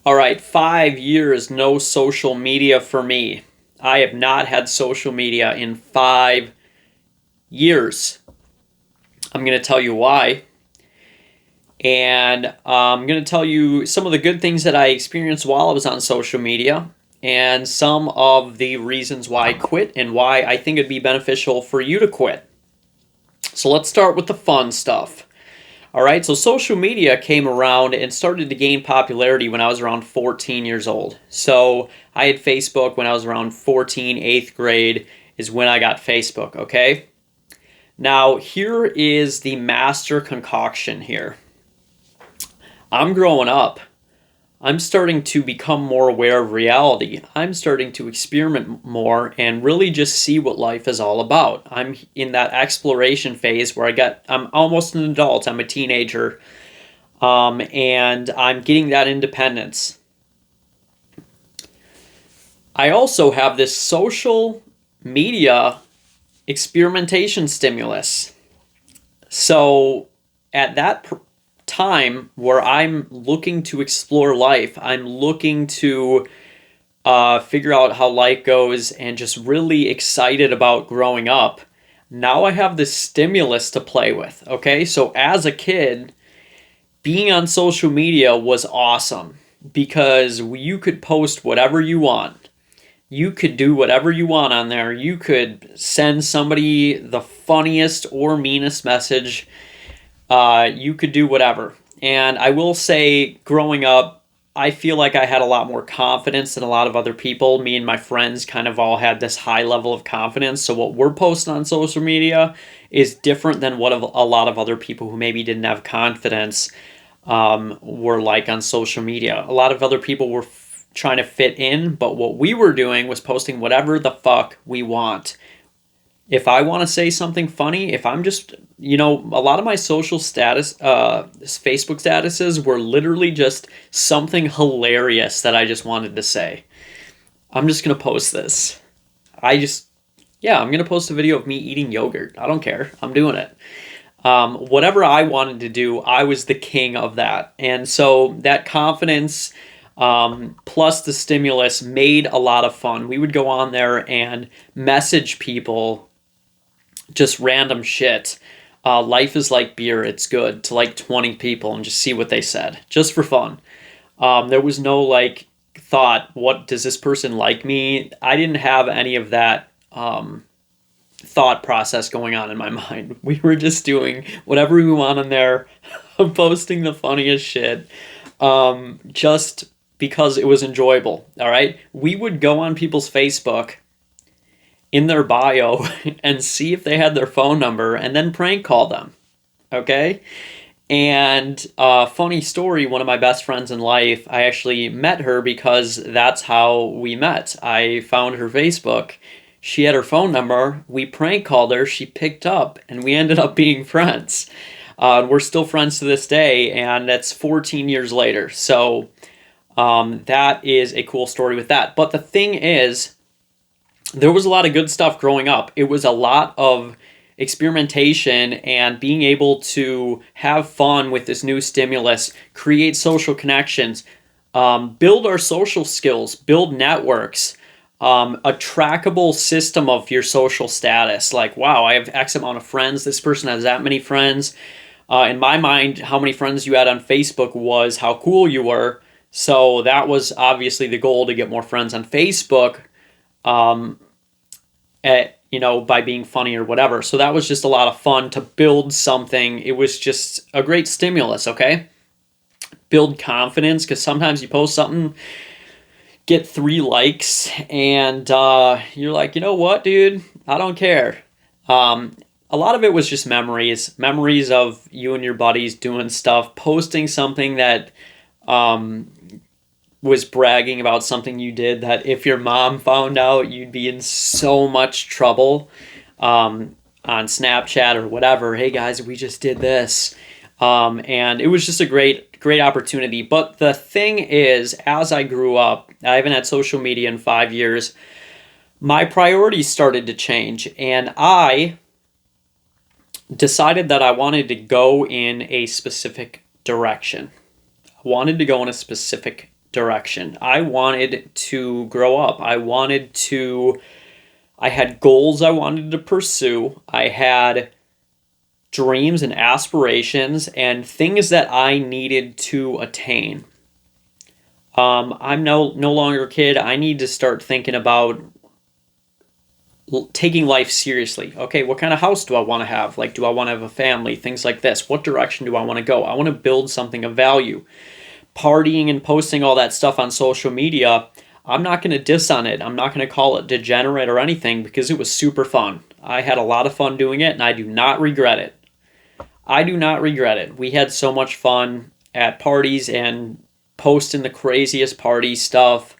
All right, 5 years, no social media for me. I have not had social media in 5 years. I'm going to tell you why. And I'm going to tell you some of the good things that I experienced while I was on social media and some of the reasons why I quit and why I think it'd be beneficial for you to quit. So let's start with the fun stuff. All right, so social media came around and started to gain popularity when I was around 14 years old. So I had Facebook when I was around 14, eighth grade is when I got Facebook, okay? Now, here is the master concoction here. I'm growing up. I'm starting to become more aware of reality. I'm starting to experiment more and really just see what life is all about. I'm in that exploration phase where I'm almost an adult. I'm a teenager, and I'm getting that independence. I also have this social media experimentation stimulus. So at that time where I'm looking to explore life, I'm looking to figure out how life goes and just really excited about growing up. Now I have this stimulus to play with, okay? So as a kid, being on social media was awesome because you could post whatever you want. You could do whatever you want on there. You could send somebody the funniest or meanest message. You could do whatever. And I will say, growing up, I feel like I had a lot more confidence than a lot of other people. Me and my friends kind of all had this high level of confidence. So what we're posting on social media is different than what a lot of other people who maybe didn't have confidence were like on social media. A lot of other people were trying to fit in, but what we were doing was posting whatever the fuck we want. If I want to say something funny, if I'm just, a lot of my social status, Facebook statuses were literally just something hilarious that I just wanted to say. I'm just going to post this. I'm going to post a video of me eating yogurt. I don't care. I'm doing it. Whatever I wanted to do, I was the king of that. And so that confidence, plus the stimulus made a lot of fun. We would go on there and message people just random shit. Life is like beer, it's good, to like 20 people and just see what they said, just for fun. There was no like thought, what does this person like me? I didn't have any of that thought process going on in my mind. We were just doing whatever we want on there, posting the funniest shit, just because it was enjoyable. All right. We would go on people's Facebook in their bio and see if they had their phone number and then prank call them. Okay. And funny story, one of my best friends in life, I actually met her because that's how we met. I found her Facebook. She had her phone number. We prank called her. She picked up and we ended up being friends. We're still friends to this day, and that's 14 years later. So that is a cool story with that. But the thing is, there was a lot of good stuff growing up. It was a lot of experimentation and being able to have fun with this new stimulus, create social connections, build our social skills, build networks, a trackable system of your social status. Like, wow, I have X amount of friends. This person has that many friends. In my mind, how many friends you had on Facebook was how cool you were. So that was obviously the goal, to get more friends on Facebook. By being funny or whatever. So that was just a lot of fun to build something. It was just a great stimulus, okay? Build confidence, because sometimes you post something, get 3 likes, and you're like, you know what, dude? I don't care. A lot of it was just memories of you and your buddies doing stuff, posting something that was bragging about something you did that if your mom found out, you'd be in so much trouble, on Snapchat or whatever. Hey guys, we just did this. And it was just a great opportunity. But the thing is, as I grew up, I haven't had social media in 5 years. My priorities started to change, and I decided that I wanted to go in a specific direction. I wanted to go in a specific direction. I wanted to grow up. I had goals I wanted to pursue. I had dreams and aspirations and things that I needed to attain. I'm no longer a kid. I need to start thinking about taking life seriously. Okay, what kind of house do I want to have? Like, do I want to have a family? Things like this. What direction do I want to go? I want to build something of value. Partying and posting all that stuff on social media, I'm not going to diss on it. I'm not going to call it degenerate or anything because it was super fun. I had a lot of fun doing it and I do not regret it. I do not regret it. We had so much fun at parties and posting the craziest party stuff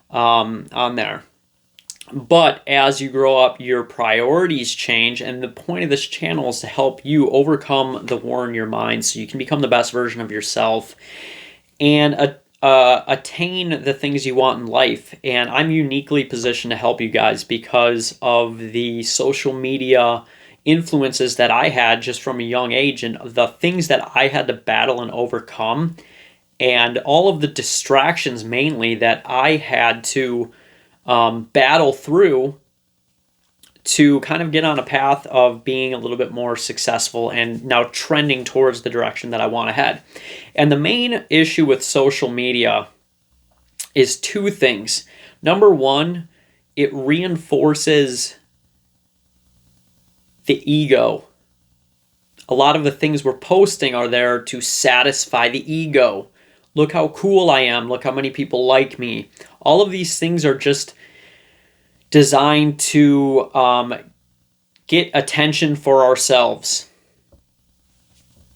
on there. But as you grow up, your priorities change, and the point of this channel is to help you overcome the war in your mind so you can become the best version of yourself and attain the things you want in life. And I'm uniquely positioned to help you guys because of the social media influences that I had just from a young age and the things that I had to battle and overcome and all of the distractions mainly that I had to battle through to kind of get on a path of being a little bit more successful and now trending towards the direction that I want to head. And the main issue with social media is two things. Number one, it reinforces the ego. A lot of the things we're posting are there to satisfy the ego. Look how cool I am. Look how many people like me. All of these things are just designed to get attention for ourselves.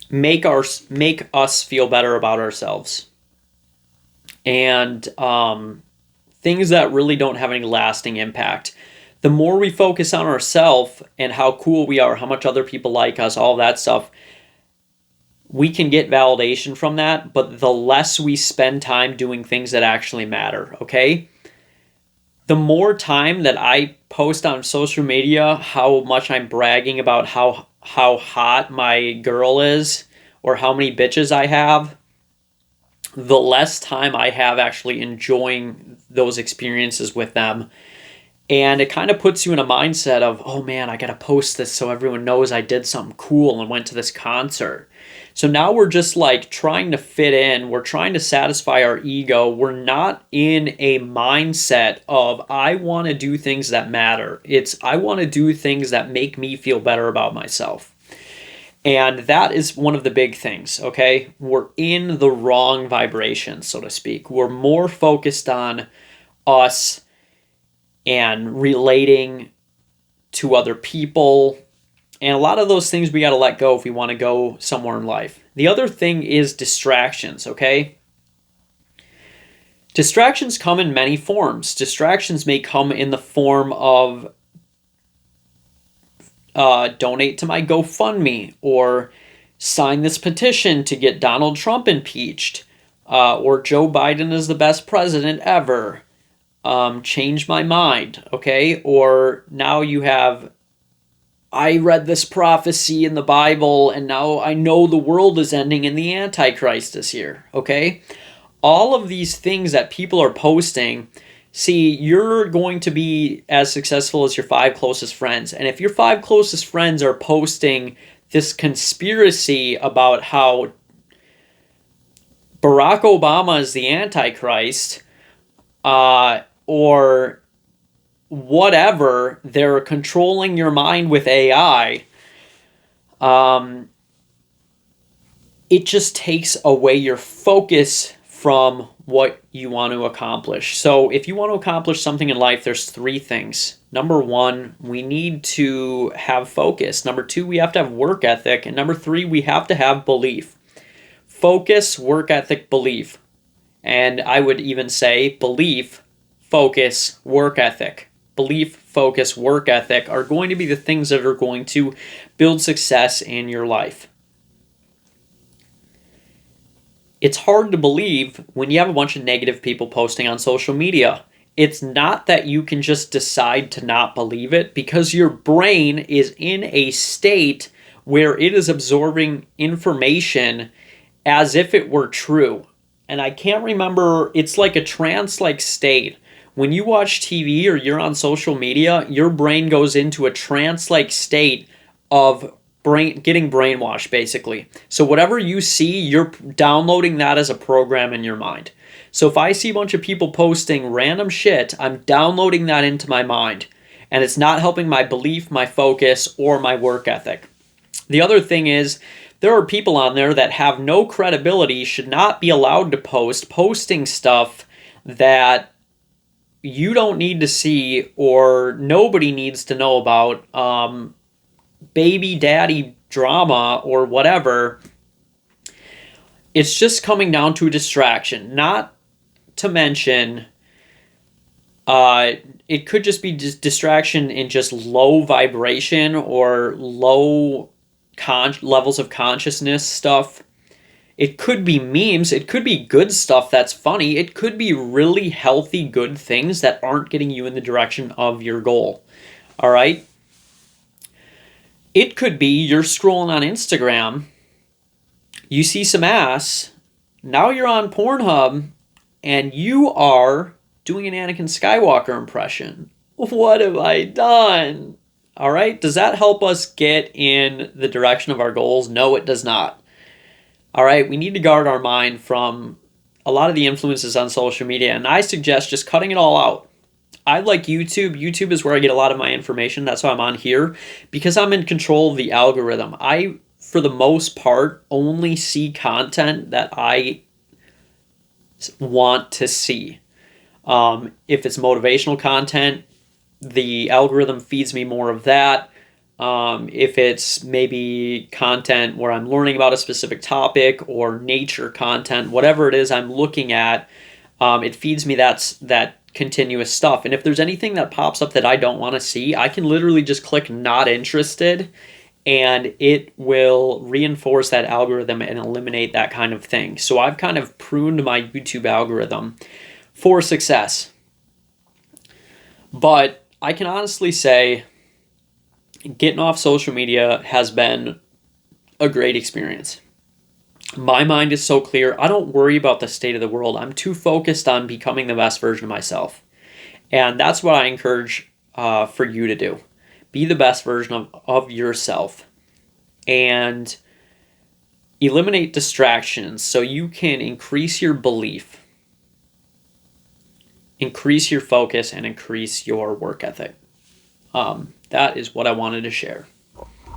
Make us feel better about ourselves. And things that really don't have any lasting impact. The more we focus on ourselves and how cool we are, how much other people like us, all that stuff, we can get validation from that, but the less we spend time doing things that actually matter, okay? The more time that I post on social media, how much I'm bragging about how hot my girl is or how many bitches I have, the less time I have actually enjoying those experiences with them. And it kind of puts you in a mindset of, oh man, I got to post this so everyone knows I did something cool and went to this concert. So now we're just like trying to fit in. We're trying to satisfy our ego. We're not in a mindset of, I want to do things that matter. It's, I want to do things that make me feel better about myself. And that is one of the big things, okay? We're in the wrong vibration, so to speak. We're more focused on us and relating to other people. And a lot of those things we got to let go if we want to go somewhere in life. The other thing is distractions, okay? Distractions come in many forms. Distractions may come in the form of donate to my GoFundMe or sign this petition to get Donald Trump impeached or Joe Biden is the best president ever. Change my mind, okay? Or now you have, I read this prophecy in the Bible and now I know the world is ending and the Antichrist is here, okay? All of these things that people are posting, see, you're going to be as successful as your 5 closest friends. And if your 5 closest friends are posting this conspiracy about how Barack Obama is the Antichrist, or whatever, they're controlling your mind with AI, it just takes away your focus from what you want to accomplish. So if you want to accomplish something in life, there's 3 things. Number 1, we need to have focus. Number 2, we have to have work ethic. And number 3, we have to have belief. Focus, work ethic, belief. And I would even say belief, focus, work ethic. Belief, focus, work ethic are going to be the things that are going to build success in your life. It's hard to believe when you have a bunch of negative people posting on social media. It's not that you can just decide to not believe it because your brain is in a state where it is absorbing information as if it were true. and I can't remember, it's like a trance-like state. When you watch TV or you're on social media, your brain goes into a trance-like state of getting brainwashed, basically. So whatever you see, you're downloading that as a program in your mind. So if I see a bunch of people posting random shit, I'm downloading that into my mind. And it's not helping my belief, my focus, or my work ethic. The other thing is, there are people on there that have no credibility, should not be allowed to posting stuff that you don't need to see or nobody needs to know about, baby daddy drama or whatever. It's just coming down to a distraction. Not to mention, it could just be distraction in just low vibration or low levels of consciousness stuff. It could be memes. It could be good stuff that's funny. It could be really healthy, good things that aren't getting you in the direction of your goal. All right? It could be you're scrolling on Instagram, you see some ass, now you're on Pornhub, and you are doing an Anakin Skywalker impression. What have I done? All right, does that help us get in the direction of our goals? No, it does not. All right, we need to guard our mind from a lot of the influences on social media, and I suggest just cutting it all out. I like YouTube. YouTube is where I get a lot of my information. That's why I'm on here, because I'm in control of the algorithm. I, for the most part, only see content that I want to see. If it's motivational content, the algorithm feeds me more of that. If it's maybe content where I'm learning about a specific topic or nature content, whatever it is I'm looking at, it feeds me that continuous stuff. And if there's anything that pops up that I don't want to see, I can literally just click not interested, and it will reinforce that algorithm and eliminate that kind of thing. So I've kind of pruned my YouTube algorithm for success. But I can honestly say getting off social media has been a great experience. My mind is so clear. I don't worry about the state of the world. I'm too focused on becoming the best version of myself. And that's what I encourage for you to do. Be the best version of yourself. And eliminate distractions so you can increase your belief, increase your focus, and increase your work ethic. That is what I wanted to share.